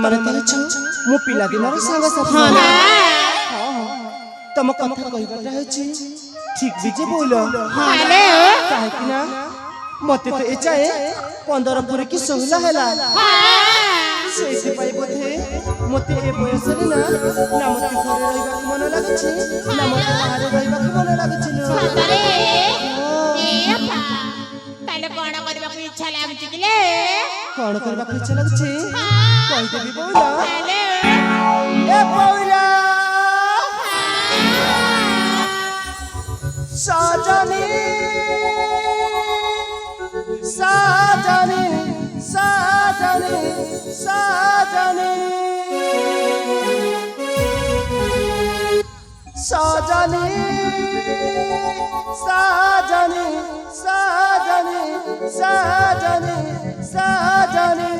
माने तो मो पिला दिनर संग साथी तम कथा कहबाटा होछि ठीक बिजे बोलो काहे कि ना मते तो ए चाहे 15 पुरे की 16 हैला से पाई बोथे मते ए बयस रे ना ना मते घरे रहबा के मन लागछि ना मते बाहर रहबा के मन लागछि सतरे ए अपा ताले कोन करबा को इच्छा लागछि किले कोन करबा को इच्छा लागछि कहि देबी बोला ए बोला साजनी साजनी साजनी साजनी साजनी साजनी साजनी साजनी साजनी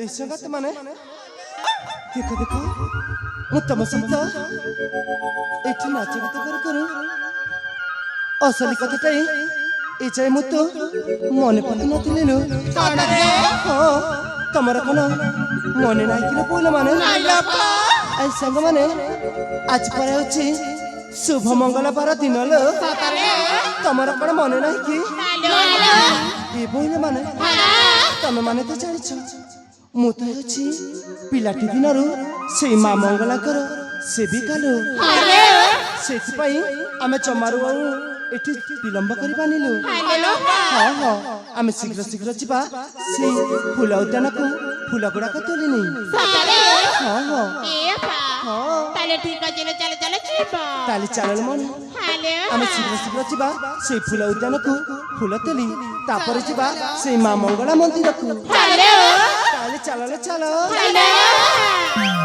संगत माने देखो देखो मु तम सहित एठी नाच गीत करू असली कथाटाई ए चाहे मु तो मने पड़ नथिले लो हां तमरा कोन मने नाही किले बोल माने आई संग माने आज पर होची शुभ मंगलवार दिन लो तमरा कोन मने नाही कि ए बोल माने तमे माने तो जानिछ मु तो होची पिलाटी दिनरू से मां मंगला कर से भी कालो ସେଥିପାଇଁ ଆମେ ଜମାରୁ ଆଉ ଏଠି ବିଳମ୍ବ କରିବାନିଲୁ। ହାଲୋ ହଁ ହଁ ଆମେ ଶୀଘ୍ର ଶୀଘ୍ର ଯିବା ସେଇ ଫୁଲ ଉଦ୍ୟାନକୁ ଫୁଲ ଗୁଡାକ ତୋଳି ନେଇ। ସତରେ ହଁ ହଁ ଏ ଆପା ତାହେଲେ ଠିକ ଅଛି ଚାଲ ଚାଲ ଯିବା ତାହେଲେ ଚାଲ ମନେ ହାଲୋ ଆମେ ଶୀଘ୍ର ଶୀଘ୍ର ଯିବା ସେଇ ଫୁଲ ଉଦ୍ୟାନକୁ ଫୁଲ ତୋଳି ତାପରେ ଯିବା ସେଇ ମା ମଙ୍ଗଳା ମନ୍ଦିରକୁ। ହାଲୋ ତାହେଲେ ଚାଲ ଚାଲ। ହାଲୋ